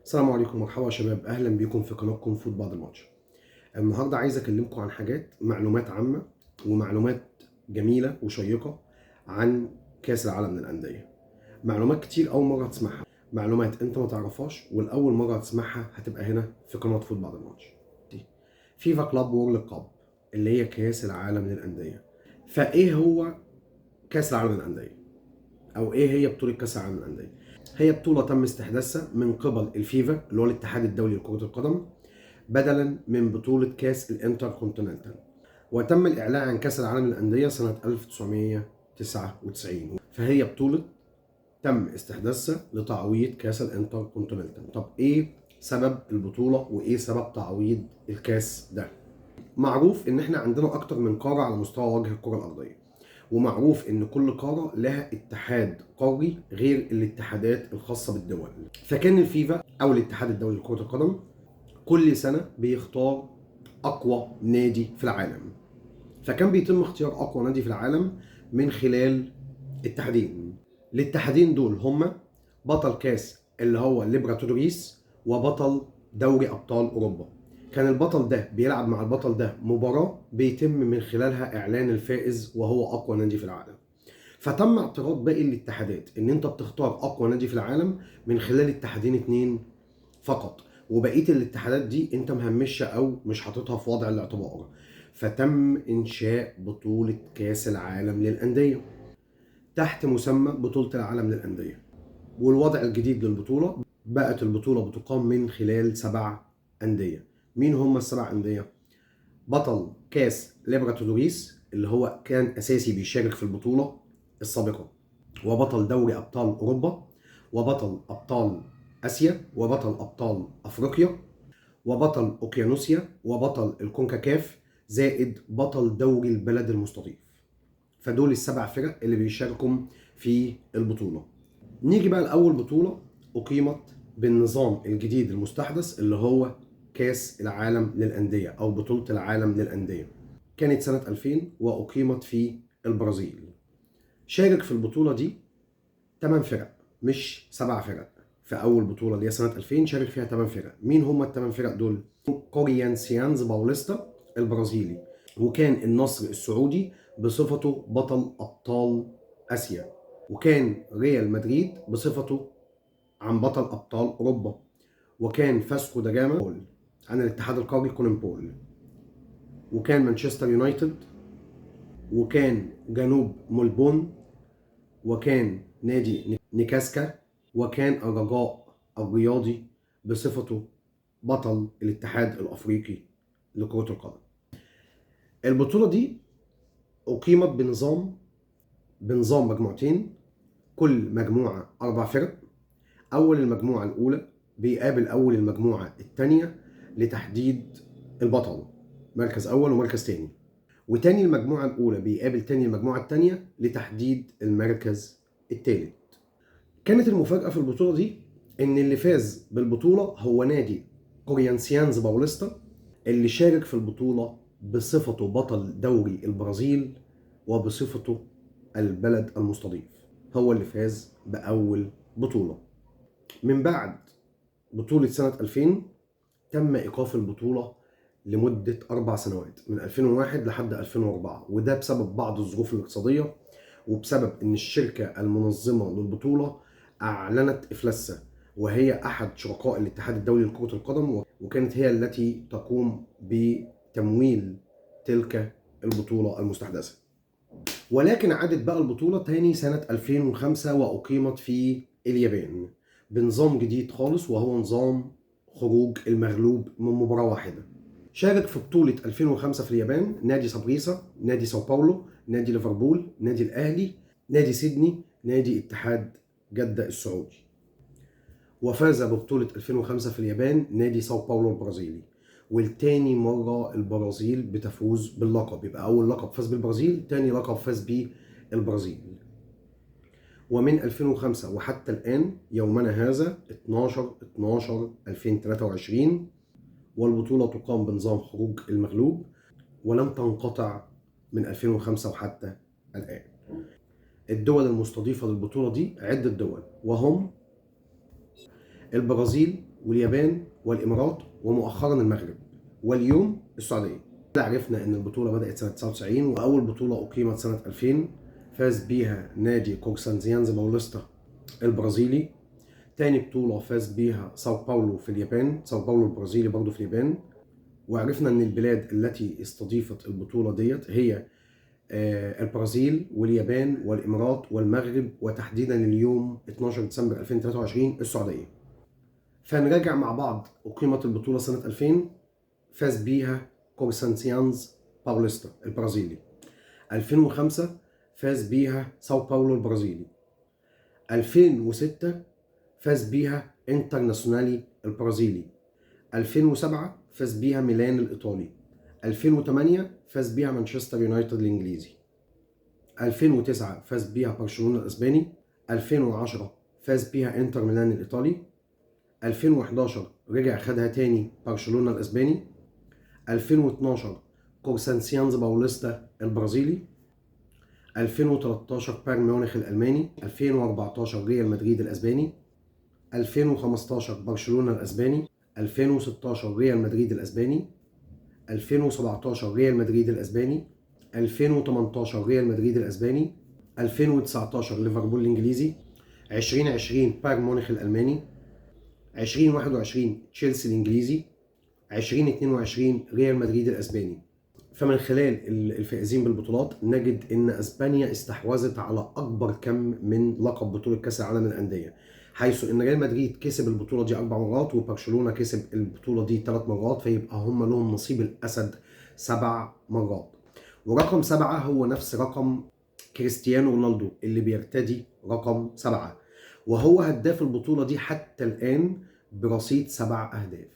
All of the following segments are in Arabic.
السلام عليكم، مرحبا يا شباب، اهلا بيكم في قناتكم فوت بعد الماتش. النهارده عايز اكلمكم عن حاجات معلومات عامه ومعلومات جميله وشيقه عن كاس العالم للانديه. معلومات كتير اول مره تسمعها، معلومات انت ما تعرفهاش والاول مره تسمعها هتبقى هنا في قناه فوت بعد الماتش. فيفا كلاب وورلد كاب اللي هي كاس العالم للانديه. فايه هو كاس العالم للانديه؟ او ايه هي بطوله كاس العالم للانديه؟ هي بطوله تم استحداثها من قبل الفيفا اللي هو الاتحاد الدولي لكره القدم، بدلا من بطوله كاس الانتر كونتيننتال. وتم الاعلان عن كاس العالم للانديه سنه 1999، فهي بطوله تم استحداثها لتعويض كاس الانتر كونتيننتال. طب ايه سبب البطوله وايه سبب تعويض الكاس ده؟ معروف ان احنا عندنا اكتر من قاره على مستوى وجه الكره الارضيه، ومعروف ان كل قاره لها اتحاد قاري غير الاتحادات الخاصه بالدول. فكان الفيفا او الاتحاد الدولي لكره القدم كل سنه بيختار اقوى نادي في العالم. فكان بيتم اختيار اقوى نادي في العالم من خلال اتحادين. الاتحادين دول هما بطل كاس اللي هو ليبراتوريس، وبطل دوري ابطال اوروبا. كان البطل ده بيلعب مع البطل ده مباراة بيتم من خلالها اعلان الفائز وهو اقوى نادي في العالم. فتم اعتراض باقي الاتحادات ان انت بتختار اقوى نادي في العالم من خلال اتحادين اتنين فقط، وبقيه الاتحادات دي انت مهمشها او مش حاططها في وضع الاعتبار. فتم انشاء بطوله كاس العالم للانديه تحت مسمى بطوله العالم للانديه. والوضع الجديد للبطوله بقت البطوله بتقام من خلال 7 انديه. مين هم ال7 انديه؟ بطل كاس ليبراتوريس اللي هو كان اساسي بيشارك في البطوله السابقه، وبطل دوري ابطال اوروبا، وبطل ابطال اسيا، وبطل ابطال افريقيا، وبطل اوكيانوسيا، وبطل الكونكاكاف، زائد بطل دوري البلد المستضيف. فدول ال7 فرق اللي بيشاركوا في البطوله. نيجي بقى لاول بطوله اقيمت بالنظام الجديد المستحدث اللي هو كاس العالم للانديه او بطوله العالم للانديه. كانت سنه 2000 واقيمت في البرازيل. شارك في البطوله دي 8 فرق مش 7 فرق. في اول بطوله اللي هي سنه 2000 شارك فيها 8 فرق. مين هم ال8 فرق دول؟ كوريانسيانز باوليستا البرازيلي، وكان النصر السعودي بصفته بطل ابطال اسيا، وكان ريال مدريد بصفته عن بطل ابطال اوروبا، وكان فاسكو دا جاما عن الاتحاد القاري كولومبول، وكان مانشستر يونايتد، وكان جنوب ملبون، وكان نادي نيكاسكا، وكان الرجاء الرياضي بصفته بطل الاتحاد الافريقي لكرة القدم. البطولة دي اقيمت بنظام مجموعتين، كل مجموعة 4 فرق. اول المجموعة الاولى بيقابل اول المجموعة الثانية لتحديد البطل، مركز اول ومركز تاني. وتاني المجموعة الاولى بيقابل تاني المجموعة الثانية لتحديد المركز الثالث. كانت المفاجأة في البطولة دي إن اللي فاز بالبطولة هو نادي كوريانسيانز باوليستا اللي شارك في البطولة بصفته بطل دوري البرازيل وبصفته البلد المستضيف. هو اللي فاز بأول بطولة. من بعد بطولة سنة 2000 تم إيقاف البطولة لمدة 4 سنوات، من 2001 لحد 2004، وده بسبب بعض الظروف الاقتصادية وبسبب ان الشركة المنظمة للبطولة اعلنت افلاسها، وهي احد شركاء الاتحاد الدولي لكرة القدم، وكانت هي التي تقوم بتمويل تلك البطولة المستحدثة. ولكن عادت بقى البطولة تاني سنة 2005 واقيمت في اليابان بنظام جديد خالص، وهو نظام خروج المغلوب من مباراة واحدة. شارك في بطولة 2005 في اليابان نادي سابريسا، نادي ساو باولو، نادي ليفربول، نادي الأهلي، نادي سيدني، نادي اتحاد جدة السعودي. وفاز ببطولة 2005 في اليابان نادي ساو باولو البرازيلي، والتاني مرة البرازيل بتفوز باللقب. يبقى أول لقب فاز بالبرازيل، تاني لقب فاز بيه البرازيل. ومن 2005 وحتى الآن يومنا هذا 12/12/2023 والبطولة تقام بنظام خروج المغلوب، ولم تنقطع من 2005 وحتى الآن. الدول المستضيفة للبطولة دي عدة دول، وهم البرازيل واليابان والإمارات ومؤخرا المغرب، واليوم السعودية. عرفنا إن البطولة بدأت سنة 99، وأول بطولة أقيمت سنة 2000 فاز بيها نادي كورسانتيانز باوليستا البرازيلي. تاني بطولة فاز بيها ساو باولو في اليابان، ساو باولو البرازيلي برضه في اليابان. وعرفنا ان البلاد التي استضيفت البطولة ديت هي البرازيل واليابان والامارات والمغرب، وتحديدا اليوم 12 ديسمبر 2023 السعودية. فنراجع مع بعض. أقيمت البطولة سنة 2000 فاز بيها كورسانتيانز باوليستا البرازيلي. 2005 فاز بيها ساو باولو البرازيلي. 2006 فاز بيها انترناسيونالي البرازيلي. 2007 فاز بيها ميلان الإيطالي. 2008 فاز بيها مانشستر يونايتد الإنجليزي. 2009 فاز بيها برشلونة الإسباني. 2010 فاز بيها انتر ميلان الإيطالي. 2011 رجع خدها تاني برشلونة الإسباني. 2012 كورسانتيانز باوليستا البرازيلي. 2013 بايرن ميونخ الألماني. 2014 ريال مدريد الأسباني. 2015 برشلونة الأسباني. 2016 ريال مدريد الأسباني. 2017 ريال مدريد الأسباني. 2018 ريال مدريد الأسباني. 2019 ليفربول الإنجليزي. 2020 بايرن ميونخ الألماني. 2021 تشيلسي الإنجليزي. 2022 ريال مدريد الأسباني. فمن خلال الفائزين بالبطولات نجد ان اسبانيا استحوذت على اكبر كم من لقب بطولة كاس العالم للأندية، حيث ان ريال مدريد كسب البطولة دي 4 مرات وبرشلونة كسب البطولة دي 3 مرات، فيبقى هم لهم نصيب الاسد 7 مرات. ورقم 7 هو نفس رقم كريستيانو رونالدو اللي بيرتدي رقم 7، وهو هداف البطولة دي حتى الآن برصيد 7 أهداف.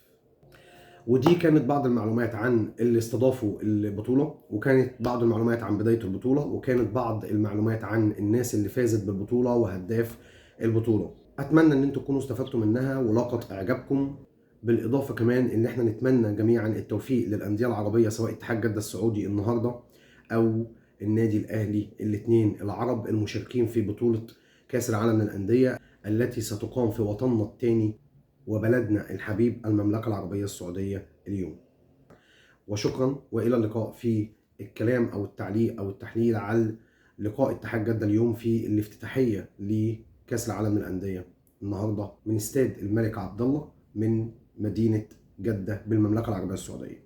ودي كانت بعض المعلومات عن اللي استضافوا البطولة، وكانت بعض المعلومات عن بداية البطولة، وكانت بعض المعلومات عن الناس اللي فازت بالبطولة وهداف البطولة. أتمنى إن انتم تكونوا استفدتوا منها ولقت إعجابكم، بالإضافة كمان إن احنا نتمنى جميعا التوفيق للأندية العربية، سواء اتحاد جدة السعودي النهاردة أو النادي الأهلي، الاثنين العرب المشاركين في بطولة كأس العالم للأندية التي ستقام في وطننا الثاني وبلدنا الحبيب المملكة العربية السعودية اليوم. وشكرا، وإلى اللقاء في الكلام أو التعليق أو التحليل على لقاء اتحاد جدة اليوم في الافتتاحية لكأس العالم للأندية النهاردة من استاد الملك عبد الله من مدينة جدة بالمملكة العربية السعودية.